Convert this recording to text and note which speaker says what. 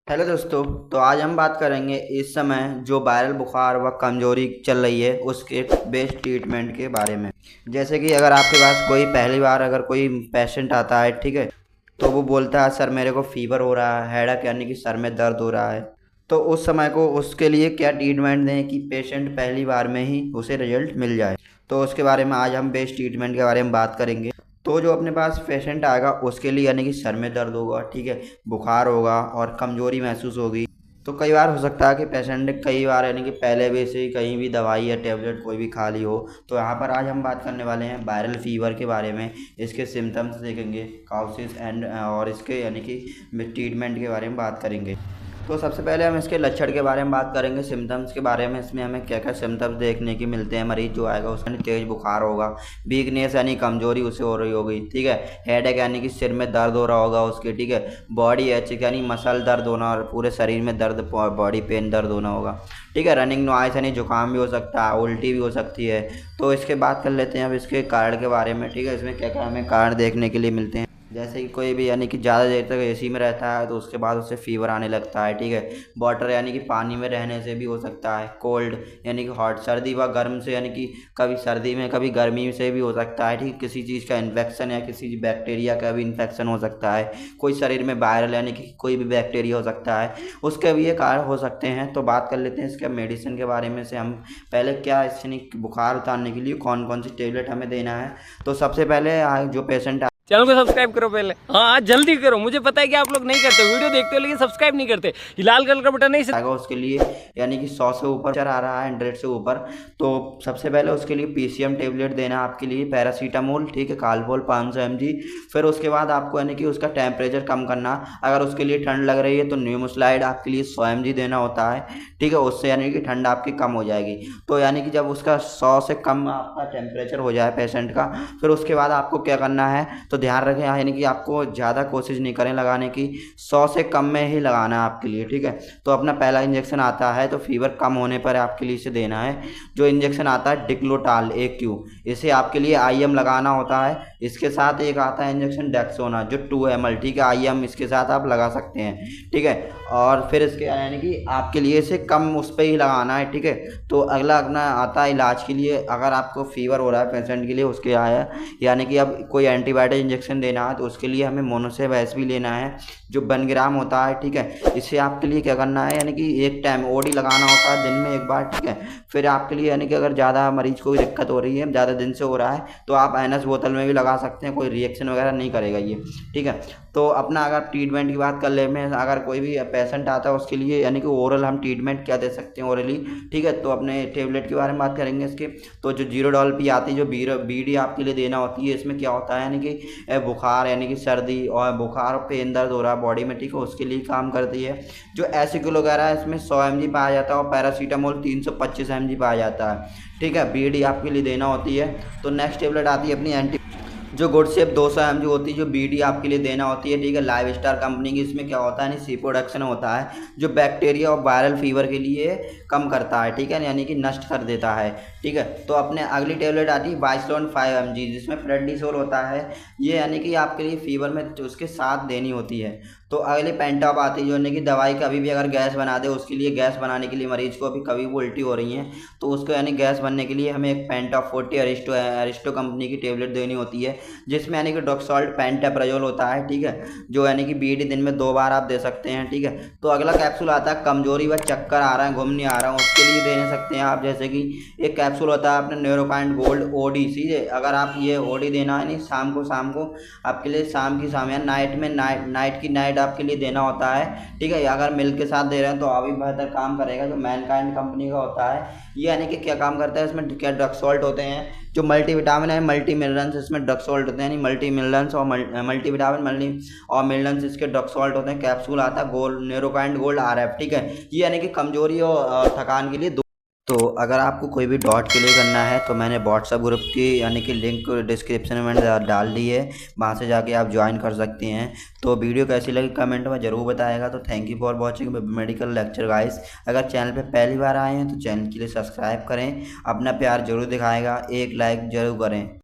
Speaker 1: Hello दोस्तों। तो आज हम बात करेंगे इस समय जो वायरल बुखार व कमजोरी चल रही है उसके बेस्ट ट्रीटमेंट के बारे में। जैसे कि अगर आपके पास कोई पहली बार अगर कोई पेशेंट आता है, ठीक है, तो वो बोलता है सर मेरे को फीवर हो रहा है, हेडेक यानी कि सर में दर्द हो रहा है। तो उस समय को उसके लिए क्या ट्रीटमेंट दें कि पेशेंट पहली बार में ही उसे रिजल्ट मिल जाए। तो उसके बारे में आज हम बेस्ट ट्रीटमेंट के बारे में बात करेंगे। तो जो अपने पास पेशेंट आएगा उसके लिए यानी कि सर में दर्द होगा, ठीक है, बुखार होगा और कमज़ोरी महसूस होगी। तो कई बार हो सकता है कि पेशेंट ने कई बार यानी कि पहले भी से ही कहीं भी दवाई या टेबलेट कोई भी खा ली हो। तो यहाँ पर आज हम बात करने वाले हैं वायरल फीवर के बारे में। इसके सिम्टम्स देखेंगे, काउसेस एंड और इसके यानी कि ट्रीटमेंट के बारे में बात करेंगे। तो सबसे पहले हम इसके लक्षण के बारे में बात करेंगे, सिम्टम्स के बारे में। इसमें हमें क्या क्या सिम्टम्स देखने की मिलते हैं। मरीज जो आएगा उसमें तेज बुखार होगा, वीकनेस यानी कमजोरी उसे हो रही होगी, ठीक है, हेडेक यानी कि सिर में दर्द हो रहा होगा उसके, ठीक है, बॉडी एच यानी मसल दर्द होना और पूरे शरीर में दर्द, बॉडी पेन दर्द होना होगा, ठीक है, रनिंग नॉइस यानी जुकाम भी हो सकता है, उल्टी भी हो सकती है। तो इसके बात कर लेते हैं अब इसके कारण के बारे में, ठीक है, इसमें क्या क्या हमें कारण देखने के लिए मिलते हैं। जैसे कि कोई भी यानी कि ज़्यादा देर तक एसी में रहता है तो उसके बाद उसे फीवर आने लगता है, ठीक है, वाटर यानी कि पानी में रहने से भी हो सकता है, कोल्ड यानी कि हॉट सर्दी व गर्म से यानी कि कभी सर्दी में कभी गर्मी से भी हो सकता है, ठीक, किसी चीज़ का इन्फेक्शन या किसी बैक्टीरिया का भी इन्फेक्शन हो सकता है, कोई शरीर में वायरल यानी कि कोई भी बैक्टीरिया हो सकता है, उसके भी ये कारण हो सकते हैं। तो बात कर लेते हैं इसके मेडिसिन के बारे में से। हम पहले क्या इससे बुखार उतारने के लिए कौन कौन सी टेबलेट हमें देना है। तो सबसे पहले जो पेशेंट
Speaker 2: चैनल को सब्सक्राइब करो पहले। हाँ जल्दी करो, मुझे पता है कि आप लोग नहीं करते, वीडियो देखते हो लेकिन सब्सक्राइब नहीं करते। ये लाल कलर का बटन नहीं
Speaker 1: आएगा उसके लिए यानी कि 100 से ऊपर चल आ रहा है, 100 से ऊपर। तो सबसे पहले उसके लिए पीसीएम टेबलेट देना है आपके लिए, पैरासीटामोल, ठीक है, कालपोल 500 mg। फिर उसके बाद आपको यानी कि उसका टेम्परेचर कम करना। अगर उसके लिए ठंड लग रही है तो न्यूमोस्लाइड आपके लिए 100 mg देना होता है, ठीक है, उससे यानी कि ठंड आपकी कम हो जाएगी। तो यानी कि जब उसका 100 से कम आपका टेम्परेचर हो जाए पेशेंट का, फिर उसके बाद आपको क्या करना है, तो ध्यान रखें यानी कि आपको ज़्यादा कोशिश नहीं करें लगाने की, 100 से कम में ही लगाना है आपके लिए, ठीक है। तो अपना पहला इंजेक्शन आता है तो फीवर कम होने पर आपके लिए इसे देना है। जो इंजेक्शन आता है डिक्लोटाल AQ, इसे आपके लिए IM लगाना होता है। इसके साथ एक आता है इंजेक्शन डेक्सोना जो 2 ml, ठीक है, IM इसके साथ आप लगा सकते हैं, ठीक है। और फिर इसके यानी कि आपके लिए इसे कम उस पर ही लगाना है, ठीक है। तो अगला अपना आता है इलाज के लिए। अगर आपको फीवर हो रहा है पेशेंट के लिए, उसके आया यानी कि अब कोई एंटीबायोटिक इंजेक्शन देना है तो उसके लिए हमें मोनोसेवैस भी लेना है जो 1 ग्राम होता है, ठीक है। इसे आपके लिए क्या करना है यानी कि एक टाइम OD लगाना होता है दिन में एक बार, ठीक है। फिर आपके लिए यानी कि अगर ज़्यादा मरीज को दिक्कत हो रही है, ज़्यादा दिन से हो रहा है, तो आप NS बोतल में भी लगा सकते हैं, कोई रिएक्शन वगैरह नहीं करेगा ये, ठीक है। तो अपना अगर ट्रीटमेंट की बात कर ले में, अगर कोई भी पेशेंट आता है उसके लिए यानी कि ओरल हम ट्रीटमेंट क्या दे सकते हैं ओरली, ठीक है। तो अपने टेबलेट के बारे में बात करेंगे इसके। तो जो जीरोडॉल पी आती है, जो BD आपके लिए देना होती है, इसमें क्या होता है यानी कि बुखार यानी कि सर्दी और बुखार पेन दर्द हो रहा है बॉडी में, ठीक है, उसके लिए काम करती है। जो एसिक्ल वगैरह है इसमें 100 mg पाया जाता है और पैरासीटामोल 325 mg पाया जाता है, ठीक है, BD आपके लिए देना होती है। तो नेक्स्ट टेबलेट आती है अपनी एंटी, जो गुड सेफ 200 mg होती है, जो BD आपके लिए देना होती है, ठीक है, लाइव स्टार कंपनी की। इसमें क्या होता है यानी सी प्रोडक्शन होता है जो बैक्टीरिया और वायरल फीवर के लिए कम करता है, ठीक है, यानी कि नष्ट कर देता है, ठीक है। तो अपने अगली टेबलेट आती है बाइस्लोन 5 mg जिसमें प्रेडनिसोल होता है, ये यानी कि आपके लिए फीवर में उसके साथ देनी होती है। तो अगले पेंटॉप आती है जो यानी कि दवाई कभी भी अगर गैस बना दे, उसके लिए गैस बनाने के लिए मरीज को अभी कभी भी उल्टी हो रही है तो उसको यानी गैस बनने के लिए हमें एक पेंटॉप 40 अरिस्टो कंपनी की टेबलेट देनी होती है, जिसमें यानी कि डॉक्सॉल्ट पेंटाप्राजोल होता है, ठीक है, जो यानी कि BD दिन में 2 बार आप दे सकते हैं, ठीक है। तो अगला कैप्सूल आता है कमजोरी व चक्कर आ रहा है, घूम नहीं आ रहा है, उसके लिए दे सकते हैं आप। जैसे कि एक कैप्सूल होता है अपने न्यूरोकाइंड गोल्ड OD, सीधे अगर आप ये OD देना है नहीं शाम को आपके लिए, शाम की शाम या नाइट में नाइट की नाइट आपके लिए देना होता है, ठीक है। अगर मिल्क के साथ दे रहे हैं तो अभी बेहतर काम करेगा, जो मैनकाइंड कंपनी का होता है। ये यानी कि क्या काम करता है, इसमें क्या ड्रग सॉल्ट होते हैं, जो मल्टीविटामिन है, मल्टी मिनरल्स इसमें ड्रग सॉल्ट होते हैं, यानी मल्टी मिनरल्स और मल्टीविटामिन मल्टी और मिनरल्स इसके ड्रग सॉल्ट होते हैं। कैप्सूल आता है गोल्ड न्यूरोकाइंड गोल्ड RF, ठीक है। ये यानी कि कमजोरी और थकान के लिए तो अगर आपको कोई भी डॉट क्लियर करना है तो मैंने व्हाट्सएप ग्रुप की यानी कि लिंक डिस्क्रिप्शन में डाल दी है, वहाँ से जाके आप ज्वाइन कर सकते हैं। तो वीडियो कैसी लगी कमेंट में ज़रूर बताएगा। तो thank you for watching medical lecture guys. अगर चैनल पे पहली बार आए हैं तो चैनल के लिए सब्सक्राइब करें, अपना प्यार जरूर दिखाएगा, एक लाइक ज़रूर करें।